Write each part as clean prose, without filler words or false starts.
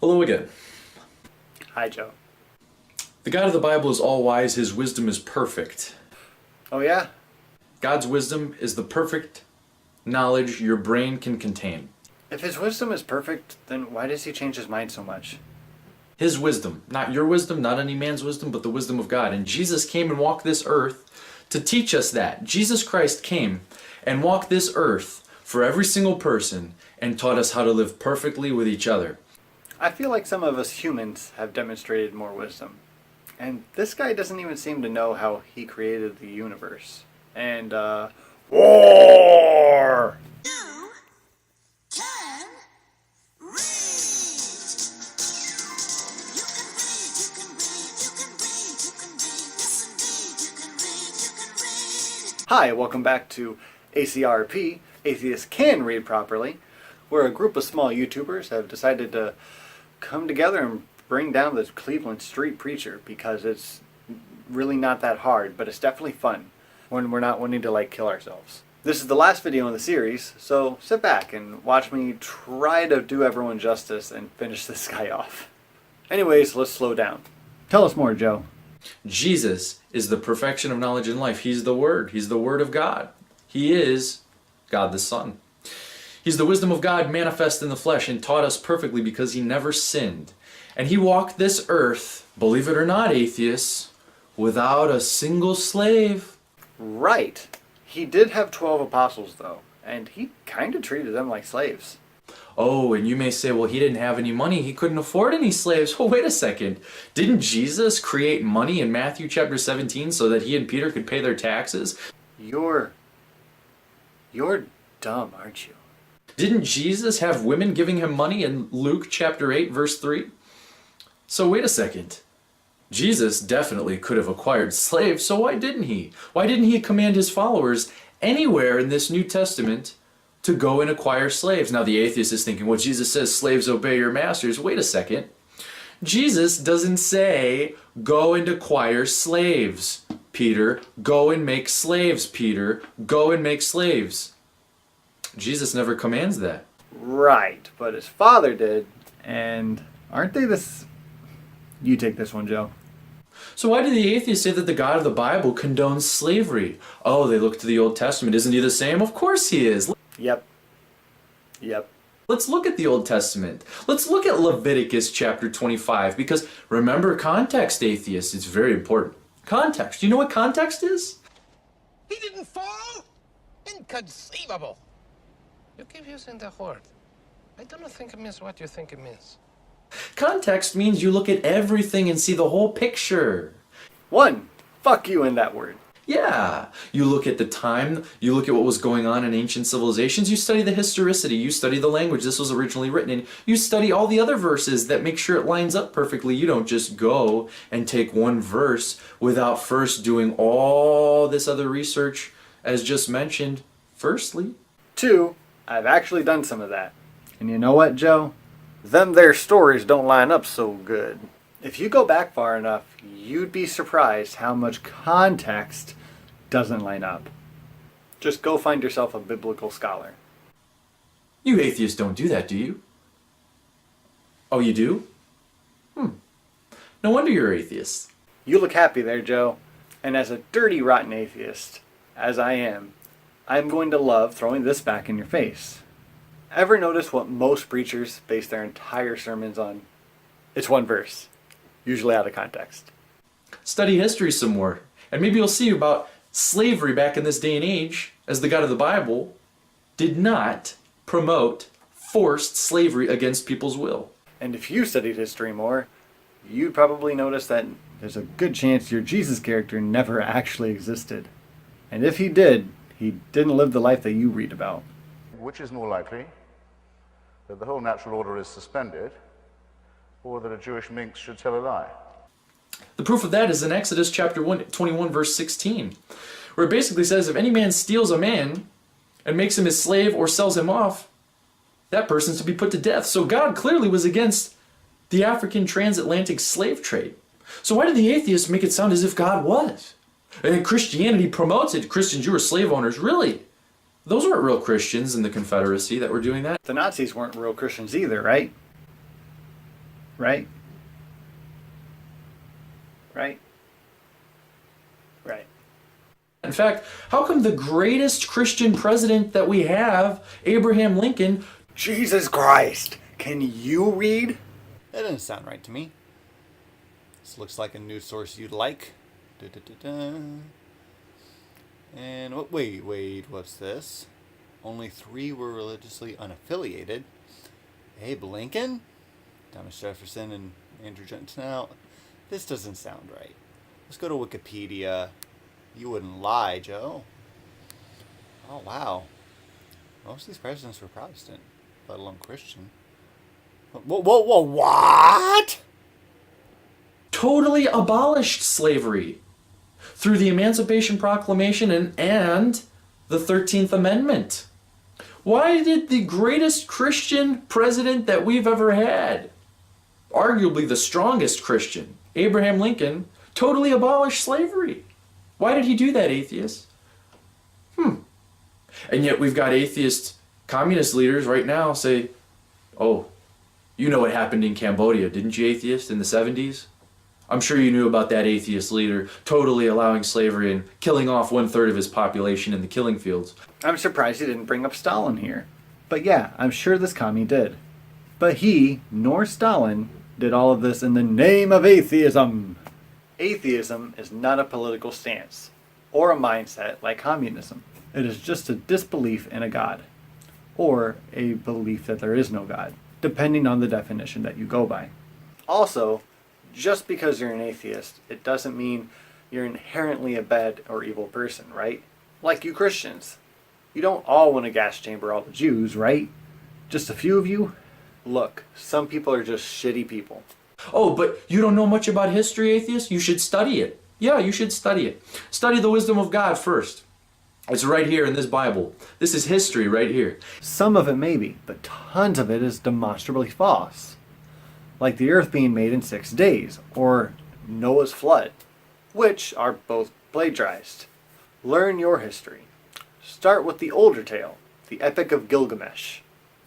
Hello again. Hi, Joe. The God of the Bible is all-wise, His wisdom is perfect. Oh, yeah? God's wisdom is the perfect knowledge your brain can contain. If His wisdom is perfect, then why does He change His mind so much? His wisdom, not your wisdom, not any man's wisdom, but the wisdom of God. And Jesus came and walked this earth to teach us that. Jesus Christ came and walked this earth for every single person and taught us how to live perfectly with each other. I feel like some of us humans have demonstrated more wisdom. And this guy doesn't even seem to know how he created the universe. And, war! You can read. You can read, you can read, you can read, you can read. Yes, indeed, you can read, you can read. Hi, welcome back to ACRP, Atheists Can Read Properly, where a group of small YouTubers have decided to come together and bring down the Cleveland street preacher because it's really not that hard, but it's definitely fun when we're not wanting to kill ourselves. This is the last video in the series, so sit back and watch me try to do everyone justice and finish this guy off. Anyways, let's slow down. Tell us more, Joe. Jesus is the perfection of knowledge in life. He's the Word. He's the Word of God. He is God the Son. He's the wisdom of God manifest in the flesh and taught us perfectly because He never sinned. And He walked this earth, believe it or not, atheists, without a single slave. Right. He did have 12 apostles, though, and he kind of treated them like slaves. Oh, and you may say, well, He didn't have any money. He couldn't afford any slaves. Well, wait a second. Didn't Jesus create money in Matthew chapter 17 so that He and Peter could pay their taxes? You're dumb, aren't you? Didn't Jesus have women giving Him money in Luke chapter 8, verse 3? So wait a second. Jesus definitely could have acquired slaves, so why didn't He? Why didn't He command His followers anywhere in this New Testament to go and acquire slaves? Now the atheist is thinking, well, Jesus says slaves obey your masters. Wait a second. Jesus doesn't say go and acquire slaves, Peter. Go and make slaves, Peter. Go and make slaves. Jesus never commands that. Right, but his father did, and aren't they this... You take this one, Joe. So why do the atheists say that the God of the Bible condones slavery? Oh, they look to the Old Testament. Isn't He the same? Of course He is. Yep. Let's look at the Old Testament. Let's look at Leviticus chapter 25, because remember context, atheists. It's very important. Context. You know what context is? He didn't fall? Inconceivable. You keep using the word. I do not think it means what you think it means. Context means you look at everything and see the whole picture. Fuck you in that word. Yeah, you look at the time, you look at what was going on in ancient civilizations, you study the historicity, you study the language this was originally written in, you study all the other verses that make sure it lines up perfectly. You don't just go and take one verse without first doing all this other research as just mentioned, firstly. 2, I've actually done some of that. And you know what, Joe? Them there stories don't line up so good. If you go back far enough, you'd be surprised how much context doesn't line up. Just go find yourself a biblical scholar. You atheists don't do that, do you? Oh, you do? No wonder you're atheists. You look happy there, Joe. And as a dirty, rotten atheist, as I am, I'm going to love throwing this back in your face. Ever notice what most preachers base their entire sermons on? It's one verse, usually out of context. Study history some more, and maybe you'll see about slavery back in this day and age, as the God of the Bible did not promote forced slavery against people's will. And if you studied history more, you'd probably notice that there's a good chance your Jesus character never actually existed. And if he did, he didn't live the life that you read about. Which is more likely, that the whole natural order is suspended, or that a Jewish minx should tell a lie? The proof of that is in Exodus chapter 21, verse 16, where it basically says, if any man steals a man and makes him his slave or sells him off, that person's to be put to death. So God clearly was against the African transatlantic slave trade. So why did the atheists make it sound as if God was? And Christianity promotes it. Christians, you were slave owners. Really? Those weren't real Christians in the Confederacy that were doing that. The Nazis weren't real Christians either, right? Right? Right? Right. In fact, how come the greatest Christian president that we have, Abraham Lincoln, Jesus Christ! Can you read? That doesn't sound right to me. This looks like a news source you'd like. Da-da-da-da. And wait, what's this? Only 3 were religiously unaffiliated. Abe Lincoln? Thomas Jefferson and Andrew Johnson. Now, this doesn't sound right. Let's go to Wikipedia. You wouldn't lie, Joe. Oh, wow. Most of these presidents were Protestant, let alone Christian. Whoa, what? totally abolished slavery through the Emancipation Proclamation and the 13th Amendment. Why did the greatest Christian president that we've ever had, arguably the strongest Christian, Abraham Lincoln, totally abolish slavery? Why did he do that, atheists? And yet we've got atheist communist leaders right now say, oh, you know what happened in Cambodia, didn't you, atheist, in the 70s? I'm sure you knew about that atheist leader totally allowing slavery and killing off 1/3 of his population in the killing fields. I'm surprised he didn't bring up Stalin here. But yeah, I'm sure this commie did. But he, nor Stalin, did all of this in the name of atheism. Atheism is not a political stance or a mindset like communism. It is just a disbelief in a God, or a belief that there is no God, depending on the definition that you go by. Also, just because you're an atheist, it doesn't mean you're inherently a bad or evil person, right? Like you Christians. You don't all want to gas chamber all the Jews, right? Just a few of you? Look, some people are just shitty people. Oh, but you don't know much about history, atheist? You should study it. Yeah, you should study it. Study the wisdom of God first. It's right here in this Bible. This is history right here. Some of it maybe, but tons of it is demonstrably false. Like the earth being made in 6 days, or Noah's flood, which are both plagiarized. Learn your history. Start with the older tale, the Epic of Gilgamesh,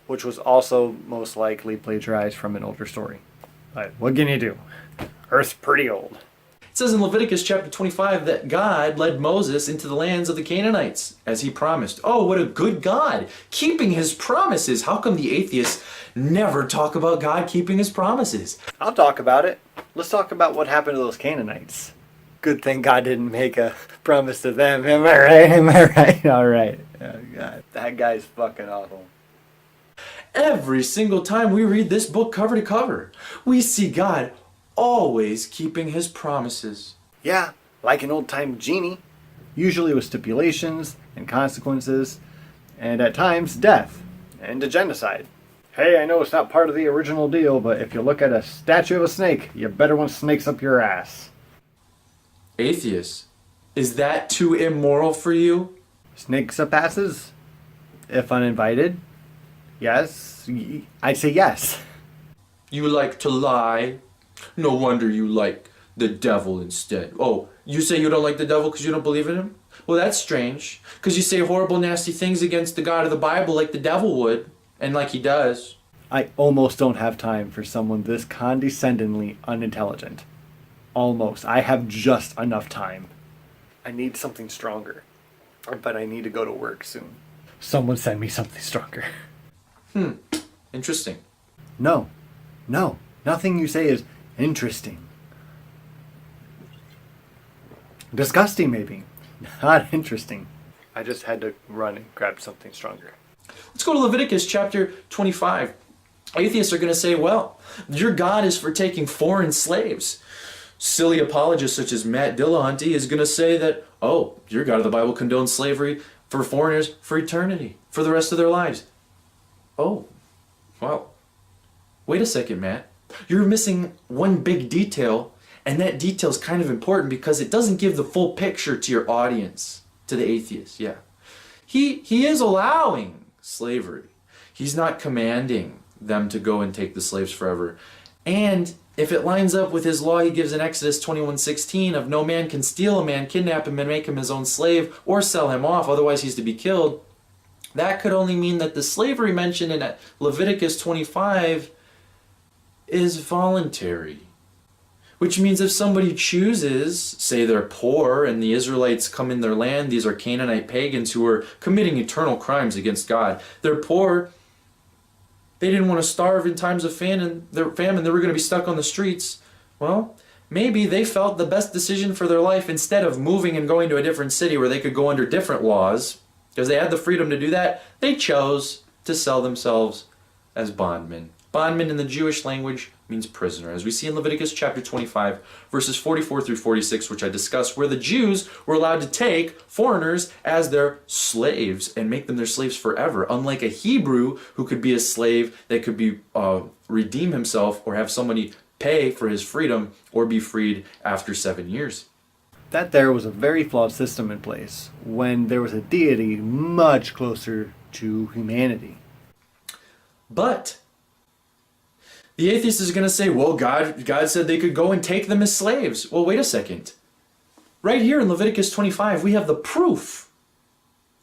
which was also most likely plagiarized from an older story. But what can you do? Earth's pretty old. It says in Leviticus chapter 25 that God led Moses into the lands of the Canaanites, as he promised. Oh, what a good God, keeping his promises. How come the atheists never talk about God keeping his promises? I'll talk about it. Let's talk about what happened to those Canaanites. Good thing God didn't make a promise to them. Am I right? Am I right? All right. Oh, God. That guy's fucking awful. Every single time we read this book cover to cover, we see God always keeping his promises. Yeah, like an old-time genie. Usually with stipulations and consequences, and at times death and a genocide. Hey, I know it's not part of the original deal, but if you look at a statue of a snake, you better want snakes up your ass. Atheists, is that too immoral for you? Snakes up asses? If uninvited? Yes. I'd say yes. You like to lie? No wonder you like the devil instead. Oh, you say you don't like the devil because you don't believe in him? Well, that's strange. Because you say horrible, nasty things against the God of the Bible like the devil would. And like he does. I almost don't have time for someone this condescendingly unintelligent. Almost. I have just enough time. I need something stronger. But I need to go to work soon. Someone send me something stronger. Interesting. No. Nothing you say is interesting. Disgusting, maybe. Not interesting. I just had to run and grab something stronger. Let's go to Leviticus chapter 25. Atheists are going to say, well, your God is for taking foreign slaves. Silly apologists such as Matt Dillahunty is going to say that, oh, your God of the Bible condones slavery for foreigners for eternity, for the rest of their lives. Oh, well, wait a second, Matt. You're missing one big detail, and that detail is kind of important because it doesn't give the full picture to your audience, to the atheists, yeah. He is allowing slavery. He's not commanding them to go and take the slaves forever. And if it lines up with his law he gives in Exodus 21:16 of no man can steal a man, kidnap him, and make him his own slave, or sell him off, otherwise he's to be killed, that could only mean that the slavery mentioned in Leviticus 25 is voluntary. Which means if somebody chooses, say they're poor and the Israelites come in their land, these are Canaanite pagans who are committing eternal crimes against God. They're poor. They didn't want to starve in times of famine. They were going to be stuck on the streets. Well, maybe they felt the best decision for their life, instead of moving and going to a different city where they could go under different laws, because they had the freedom to do that, they chose to sell themselves as bondmen. Bondman in the Jewish language means prisoner, as we see in Leviticus chapter 25, verses 44 through 46, which I discussed, where the Jews were allowed to take foreigners as their slaves and make them their slaves forever, unlike a Hebrew who could be a slave that could be redeem himself or have somebody pay for his freedom or be freed after 7 years. That there was a very flawed system in place when there was a deity much closer to humanity. But the atheist is going to say, well, God said they could go and take them as slaves. Well, wait a second. Right here in Leviticus 25, we have the proof.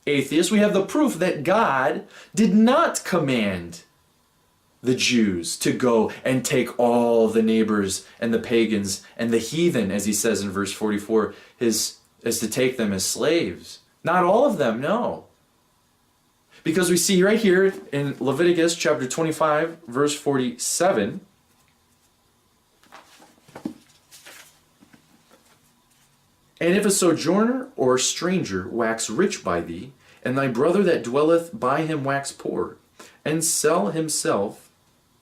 Atheists, we have the proof that God did not command the Jews to go and take all the neighbors and the pagans and the heathen, as he says in verse 44, is to take them as slaves. Not all of them, no. Because we see right here in Leviticus chapter 25, verse 47, and if a sojourner or a stranger wax rich by thee, and thy brother that dwelleth by him wax poor, and sell himself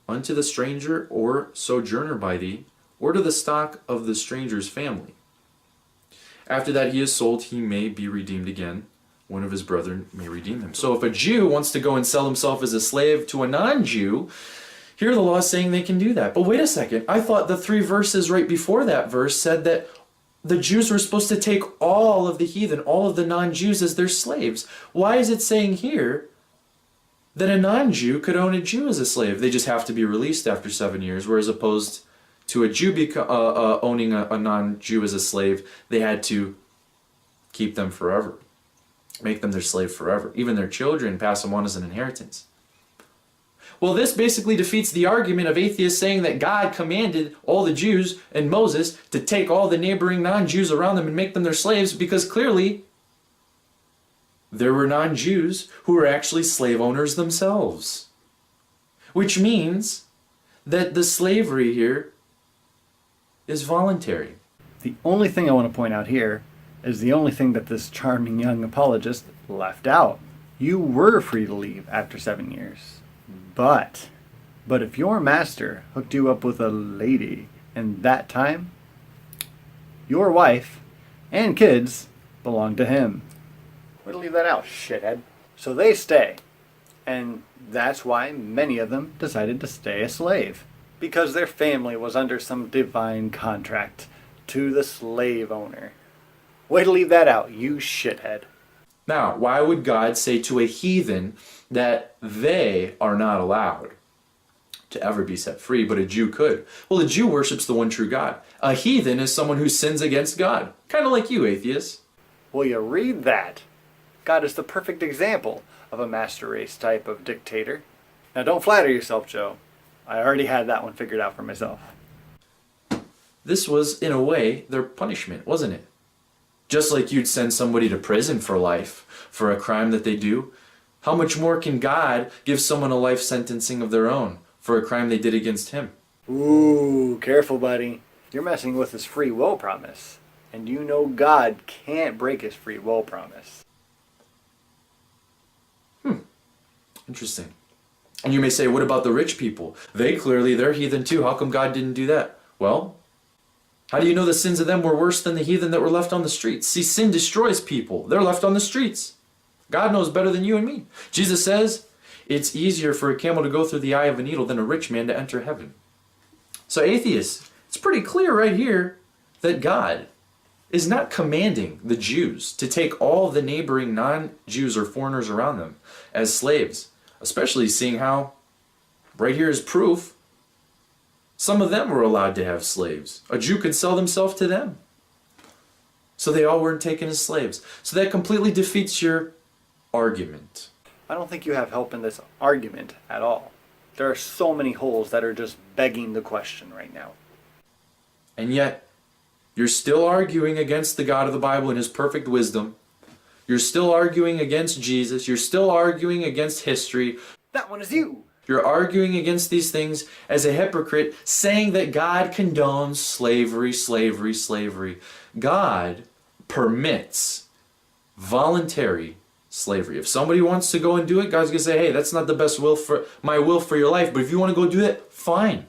unto the stranger or sojourner by thee, or to the stock of the stranger's family. After that he is sold, he may be redeemed again. One of his brethren may redeem him. So if a Jew wants to go and sell himself as a slave to a non-Jew, here the law is saying they can do that. But wait a second. I thought the 3 verses right before that verse said that the Jews were supposed to take all of the heathen, all of the non-Jews as their slaves. Why is it saying here that a non-Jew could own a Jew as a slave? They just have to be released after 7 years, whereas opposed to a Jew owning a non-Jew as a slave, they had to keep them forever. Make them their slave forever. Even their children, pass them on as an inheritance. Well, this basically defeats the argument of atheists saying that God commanded all the Jews and Moses to take all the neighboring non-Jews around them and make them their slaves, because clearly there were non-Jews who were actually slave owners themselves. Which means that the slavery here is voluntary. The only thing I want to point out here is the only thing that this charming young apologist left out. You were free to leave after 7 years. But if your master hooked you up with a lady in that time, your wife and kids belong to him. Way to leave that out, shithead. So they stay. And that's why many of them decided to stay a slave. Because their family was under some divine contract to the slave owner. Way to leave that out, you shithead. Now, why would God say to a heathen that they are not allowed to ever be set free, but a Jew could? Well, a Jew worships the one true God. A heathen is someone who sins against God. Kind of like you, atheists. Well, you read that. God is the perfect example of a master race type of dictator. Now, don't flatter yourself, Joe. I already had that one figured out for myself. This was, in a way, their punishment, wasn't it? Just like you'd send somebody to prison for life for a crime that they do, how much more can God give someone a life sentencing of their own for a crime they did against him? Ooh, careful, buddy. You're messing with his free will promise. And you know God can't break his free will promise. Interesting. And you may say, what about the rich people? They're heathen too. How come God didn't do that? Well, how do you know the sins of them were worse than the heathen that were left on the streets? See, sin destroys people. They're left on the streets. God knows better than you and me. Jesus says, it's easier for a camel to go through the eye of a needle than a rich man to enter heaven. So atheists, it's pretty clear right here that God is not commanding the Jews to take all the neighboring non-Jews or foreigners around them as slaves, especially seeing how, right here is proof, some of them were allowed to have slaves. A Jew could sell himself to them. So they all weren't taken as slaves. So that completely defeats your argument. I don't think you have help in this argument at all. There are so many holes that are just begging the question right now. And yet, you're still arguing against the God of the Bible and his perfect wisdom. You're still arguing against Jesus. You're still arguing against history. That one is you! You're arguing against these things as a hypocrite, saying that God condones slavery, slavery, slavery. God permits voluntary slavery. If somebody wants to go and do it, God's going to say, hey, that's not the best will for your life. But if you want to go do that, fine.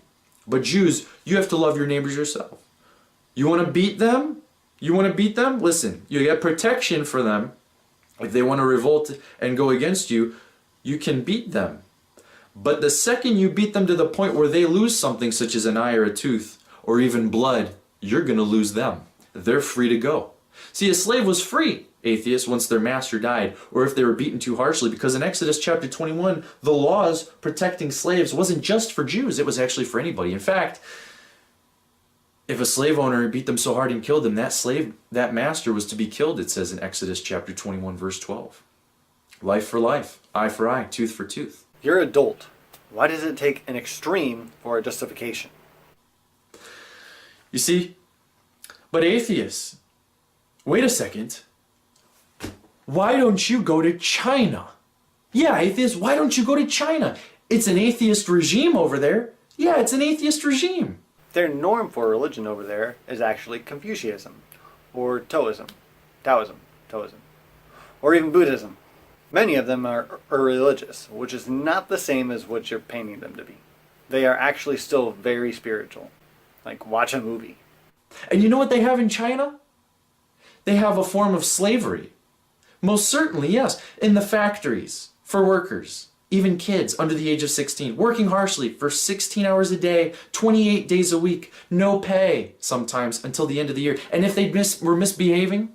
But Jews, you have to love your neighbors yourself. You want to beat them? You want to beat them? Listen, you get protection for them. If they want to revolt and go against you, you can beat them. But the second you beat them to the point where they lose something such as an eye or a tooth or even blood, you're going to lose them. They're free to go. See, a slave was free, atheists, once their master died or if they were beaten too harshly, because in Exodus chapter 21, the laws protecting slaves wasn't just for Jews, it was actually for anybody. In fact, if a slave owner beat them so hard and killed them, that master was to be killed, it says in Exodus chapter 21, verse 12. Life for life, eye for eye, tooth for tooth. You're an adult. Why does it take an extreme for a justification? You see, but atheists, wait a second. Why don't you go to China? Yeah, atheists, why don't you go to China? It's an atheist regime over there. Yeah, it's an atheist regime. Their norm for religion over there is actually Confucianism, or Taoism, or even Buddhism. Many of them are religious, which is not the same as what you're painting them to be. They are actually still very spiritual, like watch a movie. And you know what they have in China? They have a form of slavery. Most certainly, yes, in the factories, for workers. Even kids under the age of 16, working harshly for 16 hours a day, 28 days a week, no pay sometimes until the end of the year. And if they were misbehaving,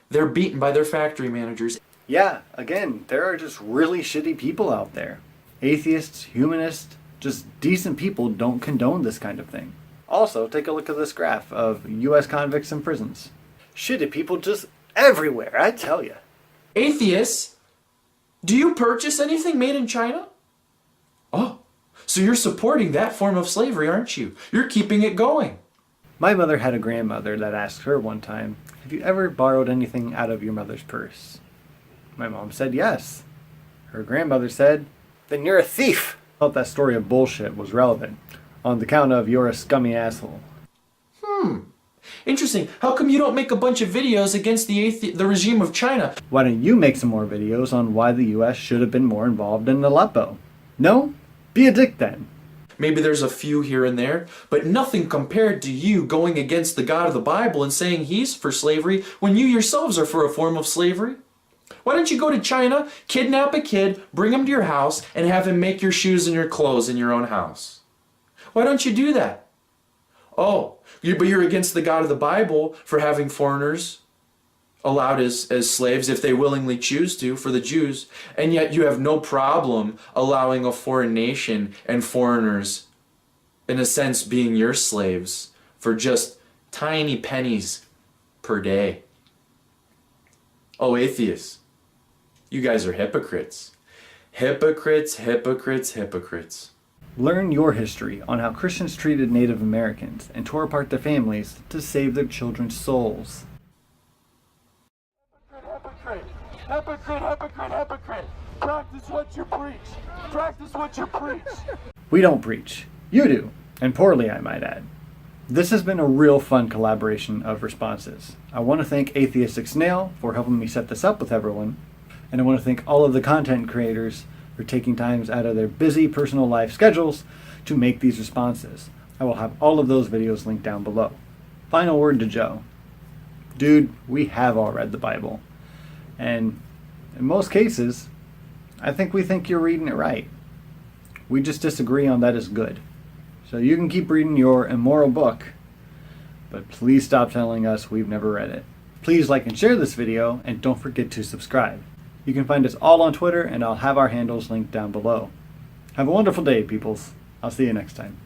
they're beaten by their factory managers. Yeah, again, there are just really shitty people out there. Atheists, humanists, just decent people don't condone this kind of thing. Also, take a look at this graph of U.S. convicts in prisons. Shitty people just everywhere, I tell ya. Atheists, do you purchase anything made in China? Oh, so you're supporting that form of slavery, aren't you? You're keeping it going. My mother had a grandmother that asked her one time, have you ever borrowed anything out of your mother's purse? My mom said yes. Her grandmother said, then you're a thief. I thought that story of bullshit was relevant on the count of you're a scummy asshole. Interesting. How come you don't make a bunch of videos against the regime of China? Why don't you make some more videos on why the U.S. should have been more involved in Aleppo? No? Be a dick then. Maybe there's a few here and there, but nothing compared to you going against the God of the Bible and saying he's for slavery when you yourselves are for a form of slavery. Why don't you go to China, kidnap a kid, bring him to your house, and have him make your shoes and your clothes in your own house? Why don't you do that? Oh, but you're against the God of the Bible for having foreigners allowed as slaves if they willingly choose to for the Jews, and yet you have no problem allowing a foreign nation and foreigners, in a sense, being your slaves for just tiny pennies per day. Oh, atheists, you guys are hypocrites. Hypocrites, hypocrites, hypocrites. Learn your history on how Christians treated Native Americans and tore apart their families to save their children's souls. Hypocrite, hypocrite, hypocrite, hypocrite. Practice what you preach. Practice what you preach. We don't preach. You do. And poorly, I might add. This has been a real fun collaboration of responses. I want to thank Atheistic Snail for helping me set this up with everyone. And I want to thank all of the content creators for taking times out of their busy personal life schedules to make these responses. I will have all of those videos linked down below. Final word to Joe. Dude, we have all read the Bible. And in most cases, I think we think you're reading it right. We just disagree on that is good. So you can keep reading your immoral book, but please stop telling us we've never read it. Please like and share this video, and don't forget to subscribe. You can find us all on Twitter, and I'll have our handles linked down below. Have a wonderful day, peoples. I'll see you next time.